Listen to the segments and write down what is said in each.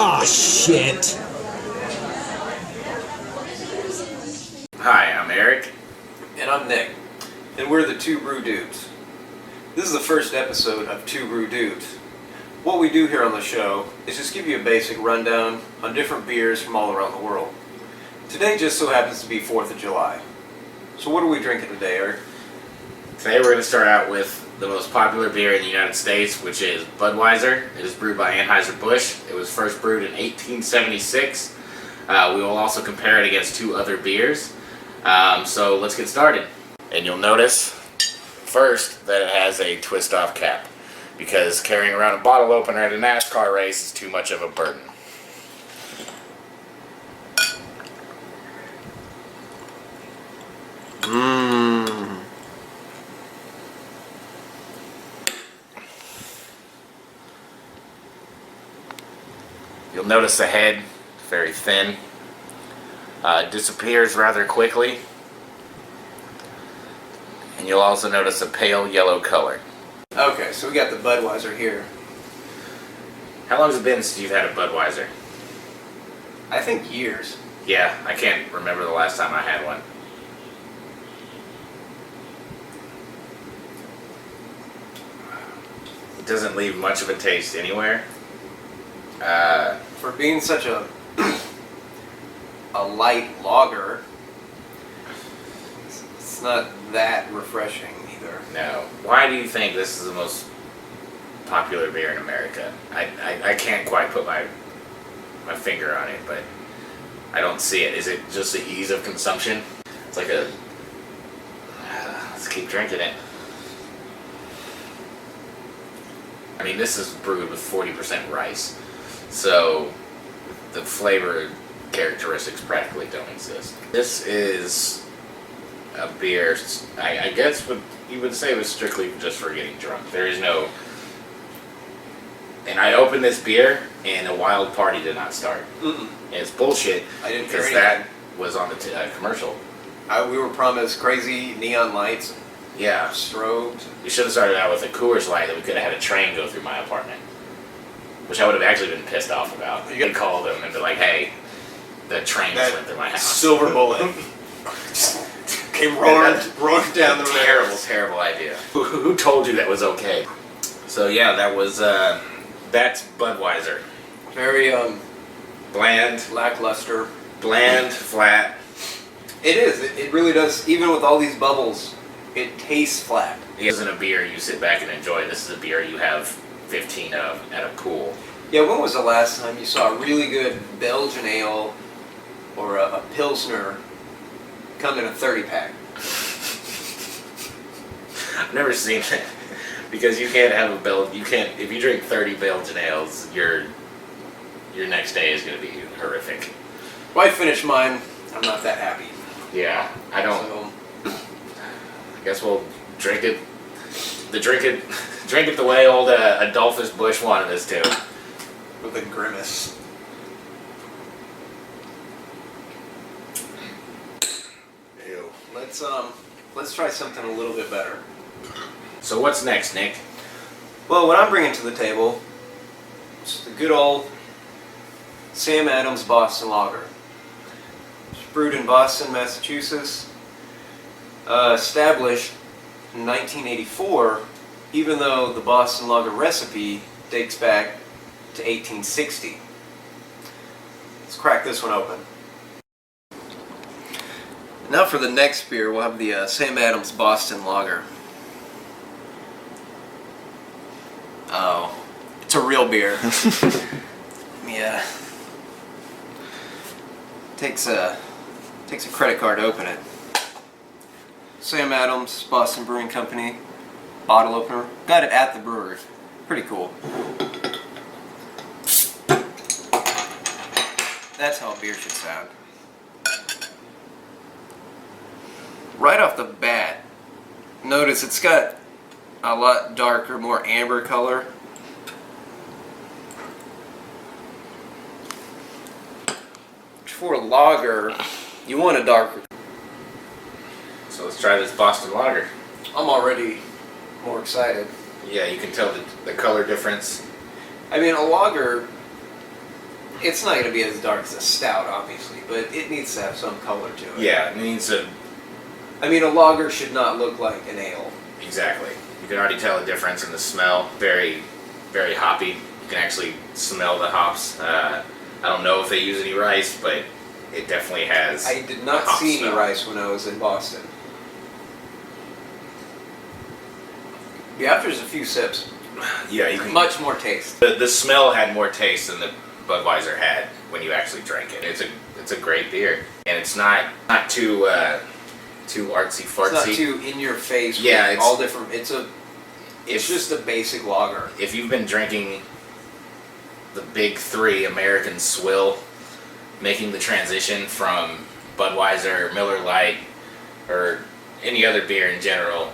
Aw, shit. Hi, I'm Eric. And I'm Nick. And we're the Two Brew Dudes. This is the first episode of Two Brew Dudes. What we do here on the show is just give you a basic rundown on different beers from all around the world. Today just so happens to be 4th of July. So what are we drinking today, Eric? Today we're going to start out with the most popular beer in the United States, which is Budweiser. It is brewed by Anheuser-Busch. It was first brewed in 1876. We will also compare it against two other beers. So let's get started. And you'll notice first that it has a twist-off cap, because carrying around a bottle opener at a NASCAR race is too much of a burden. You'll notice the head, very thin. Disappears rather quickly. And you'll also notice a pale yellow color. Okay, so we got the Budweiser here. How long has it been since you've had a Budweiser? I think years. Yeah, I can't remember the last time I had one. It doesn't leave much of a taste anywhere. For being such a light lager, it's not that refreshing either. No. Why do you think this is the most popular beer in America? I can't quite put my finger on it, but I don't see it. Is it just the ease of consumption? It's like a... let's keep drinking it. I mean, this is brewed with 40% rice, so the flavor characteristics practically don't exist. This is a beer, I guess what you would say was strictly just for getting drunk. There is no... And I opened this beer and a wild party did not start. And it's bullshit. I didn't hear because anything. that was on the commercial. We were promised crazy neon lights, Yeah. strobes. We should have started out with a Coors Light that we could have had a train go through my apartment. Which I would have actually been pissed off about. You could call them and be like, hey, the train just went through my house. Silver bullet. Came roaring down the road. Terrible idea. Who told you that was okay? So yeah, that was, that's Budweiser. Very, Bland, lackluster. flat. It is. It really does. Even with all these bubbles, it tastes flat. It isn't a beer you sit back and enjoy. This is a beer you have 15 of at a pool. Yeah, when was the last time you saw a really good Belgian ale or a Pilsner come in a 30-pack? I've never seen it. Because you can't have if you drink 30 Belgian ales, your next day is going to be horrific. Well, I finished mine. I'm not that happy. Yeah, I don't. So, I guess we'll drink it. Drink it the way old Adolphus Bush wanted us to. with a grimace. Ew. Let's try something a little bit better. So what's next, Nick? Well, what I'm bringing to the table is the good old Sam Adams Boston Lager. It's brewed in Boston, Massachusetts. Established in 1984, even though the Boston Lager recipe dates back to 1860. Let's crack this one open. Now for the next beer, we'll have the Sam Adams Boston Lager. Oh, it's a real beer. Yeah. Takes a credit card to open it. Sam Adams, Boston Brewing Company, bottle opener. Got it at the brewery. Pretty cool. That's how a beer should sound. Right off the bat, notice it's got a lot darker, more amber color. For a lager, you want a darker. So let's try this Boston Lager. I'm already more excited. Yeah, you can tell the color difference. I mean, a lager, It's not going to be as dark as a stout, obviously, but it needs to have some color to it. Yeah, it needs a... I mean, a lager should not look like an ale. Exactly. You can already tell the difference in the smell. Very, very hoppy. You can actually smell the hops. I don't know if they use any rice, but it definitely has. I did not see any rice when I was in Boston. Yeah, after there's a few sips. Yeah, you can. Much more taste. The smell had more taste than the Budweiser had when you actually drank it. It's a great beer, and it's not too artsy fartsy. It's not too in your face. Yeah, it's all different. It's just a basic lager. If you've been drinking the big three, American Swill, making the transition from Budweiser, Miller Lite, or any other beer in general,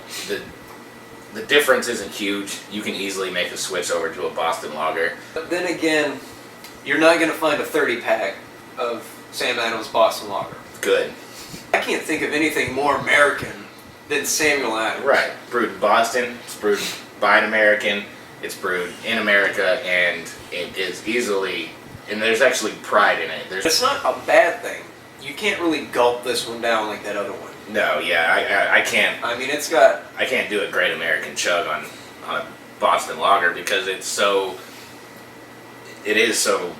the difference isn't huge. You can easily make a switch over to a Boston Lager. But then again, you're not going to find a 30-pack of Sam Adams Boston Lager. Good. I can't think of anything more American than Samuel Adams. Right. Brewed in Boston. It's brewed by an American. It's brewed in America, and it is easily, and there's actually pride in it. It's not a bad thing. You can't really gulp this one down like that other one. No, yeah, I can't. I mean, it's got... I can't do a great American chug on a Boston Lager because it is so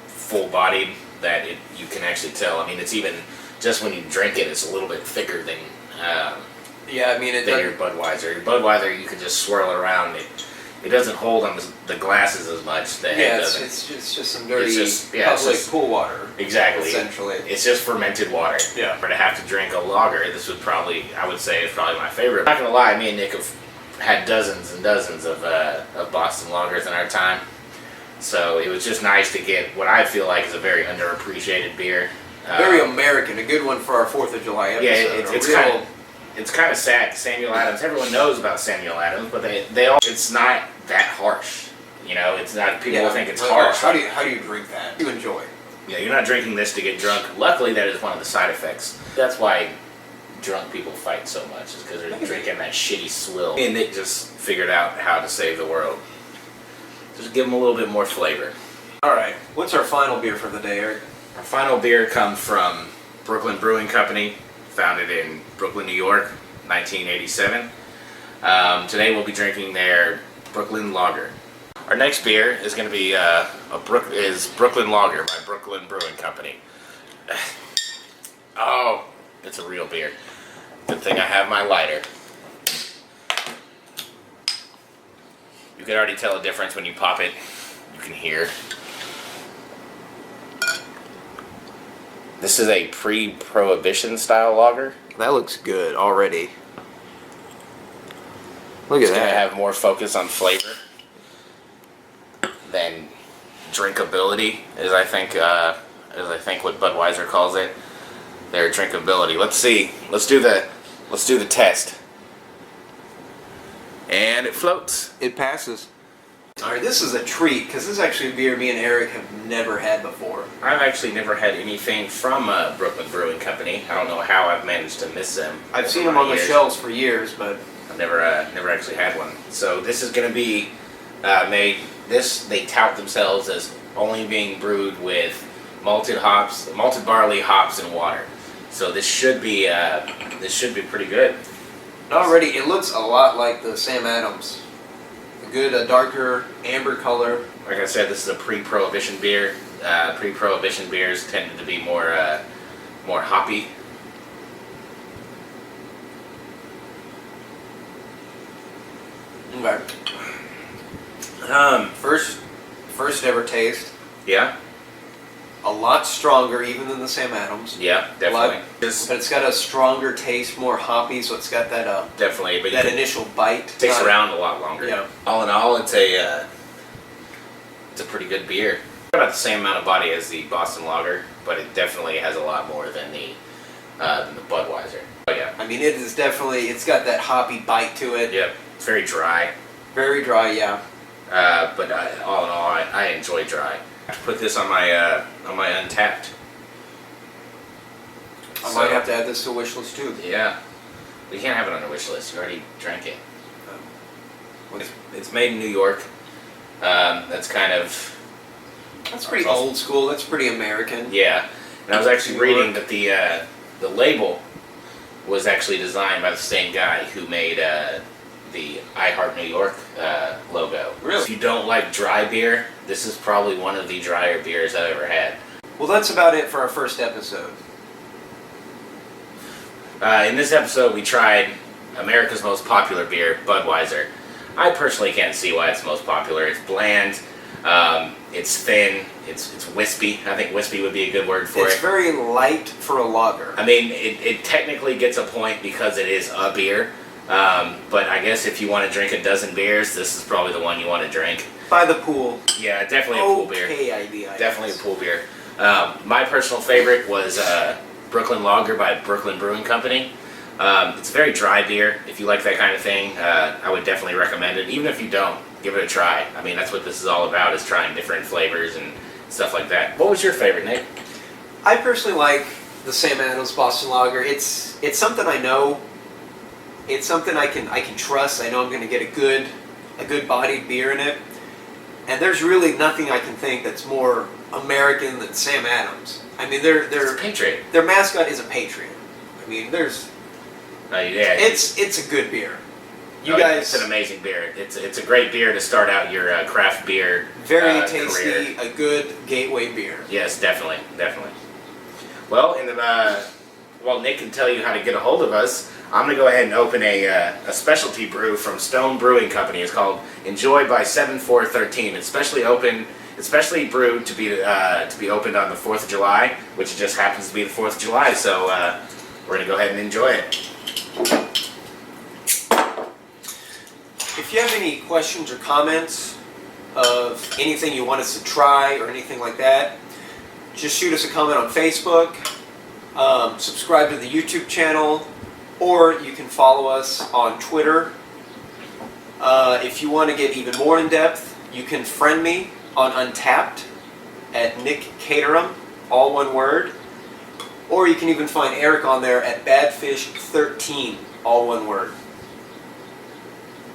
full-bodied that you can actually tell. I mean, it's even, just when you drink it, it's a little bit thicker than yeah, I mean, than your Budweiser. Your Budweiser, you can just swirl it around. It doesn't hold on the glasses as much. The head doesn't. It's just some dirty public pool water. Exactly. Essentially. It's just fermented water. Yeah. For to have to drink a lager, this would probably, I would say, is probably my favorite. I'm not gonna lie, me and Nick have had dozens and dozens of Boston lagers in our time. So it was just nice to get what I feel like is a very underappreciated beer. Very American, a good one for our 4th of July episode. Yeah, it's kind of sad. Samuel Adams, everyone knows about Samuel Adams, but they all, it's not that harsh. You know, it's not, people think it's harsh. How do you drink that? You enjoy. Yeah, you're not drinking this to get drunk. Luckily, that is one of the side effects. That's why drunk people fight so much, is because they're drinking that shitty swill. And Nick just figured out how to save the world. Just give them a little bit more flavor. Alright, what's our final beer for the day, Eric? Our final beer comes from Brooklyn Brewing Company, founded in Brooklyn, New York, 1987. Today we'll be drinking their Brooklyn Lager. Our next beer is going to be Brooklyn Lager by Brooklyn Brewing Company. Oh, it's a real beer. Good thing I have my lighter. You can already tell the difference when you pop it. You can hear. This is a pre-prohibition style lager. That looks good already. Look at It's that. going to have more focus on flavor than drinkability, as I think what Budweiser calls it. Their drinkability. Let's see. Let's do the test. And it floats. It passes. Alright, this is a treat, because this is actually a beer me and Eric have never had before. I've actually never had anything from Brooklyn Brewing Company. I don't know how I've managed to miss them. I've seen them on the shelves for years, but I've never actually had one. So this is going to be made. They tout themselves as only being brewed with malted barley, hops, and water. So this should be pretty good. already it looks a lot like the Sam Adams. A good, darker amber color. Like I said, this is a pre-prohibition beer. Pre-prohibition beers tended to be more hoppy. Okay. First ever taste. Yeah. A lot stronger even than the Sam Adams. Yeah, definitely. But it's got a stronger taste, more hoppy, so it's got that Definitely, but that initial bite. it takes around a lot longer. Yeah. All in all, it's a pretty good beer. About the same amount of body as the Boston Lager, but it definitely has a lot more than the Budweiser. Oh yeah. I mean, it is definitely, it's got that hoppy bite to it. Yep. It's very dry. Very dry, yeah. But all in all, I enjoy dry. I have to put this on my Untapped. I might have to add this to a wish list too. Yeah. We can't have it on a wish list. You already drank it. It's made in New York. That's kind of That's pretty old school. That's pretty American. Yeah, and I was actually reading that the label was actually designed by the same guy who made the I Heart New York logo. Really? If you don't like dry beer, this is probably one of the drier beers I've ever had. Well, that's about it for our first episode. In this episode, we tried America's most popular beer, Budweiser. I personally can't see why it's most popular. It's bland, it's thin, it's wispy. I think wispy would be a good word for it. It's very light for a lager. I mean, it technically gets a point because it is a beer, but I guess if you want to drink a dozen beers, this is probably the one you want to drink. By the pool. Yeah, definitely a pool beer. Okay idea. Definitely a pool beer. My personal favorite was Brooklyn Lager by Brooklyn Brewing Company. It's a very dry beer. If you like that kind of thing, I would definitely recommend it. Even if you don't, give it a try. I mean, that's what this is all about, is trying different flavors and stuff like that. What was your favorite, Nick? I personally like the Sam Adams Boston Lager. It's something I know. It's something I can trust. I know I'm going to get a good bodied beer in it. And there's really nothing I can think that's more American than Sam Adams. I mean, It's a Patriot. their mascot is a patriot. I mean, Yeah. it's a good beer. You guys, it's an amazing beer. It's a great beer to start out your craft beer very tasty, career. a good gateway beer. Yes, definitely. Well, while Nick can tell you how to get a hold of us, I'm going to go ahead and open a specialty brew from Stone Brewing Company. It's called Enjoy by 7413. It's specially brewed to be opened on the 4th of July, which just happens to be the 4th of July. So we're going to go ahead and enjoy it. If you have any questions or comments of anything you want us to try or anything like that, just shoot us a comment on Facebook, subscribe to the YouTube channel, or you can follow us on Twitter. If you want to get even more in depth, you can friend me on Untapped at Nick Caterham, all one word. Or you can even find Eric on there at Badfish13, all one word.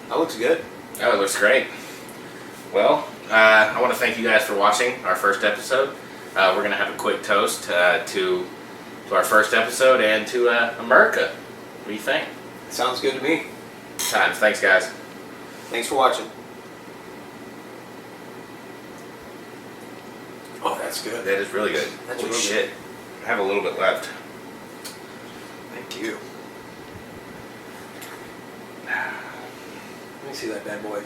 That looks good. Oh, it looks great. Well, I want to thank you guys for watching our first episode. We're going to have a quick toast to our first episode and to America. What do you think? Sounds good to me. Times. Thanks, guys. Thanks for watching. Oh, that's good. That is really good. That's Holy really shit. I have a little bit left. Thank you. Let me see that bad boy.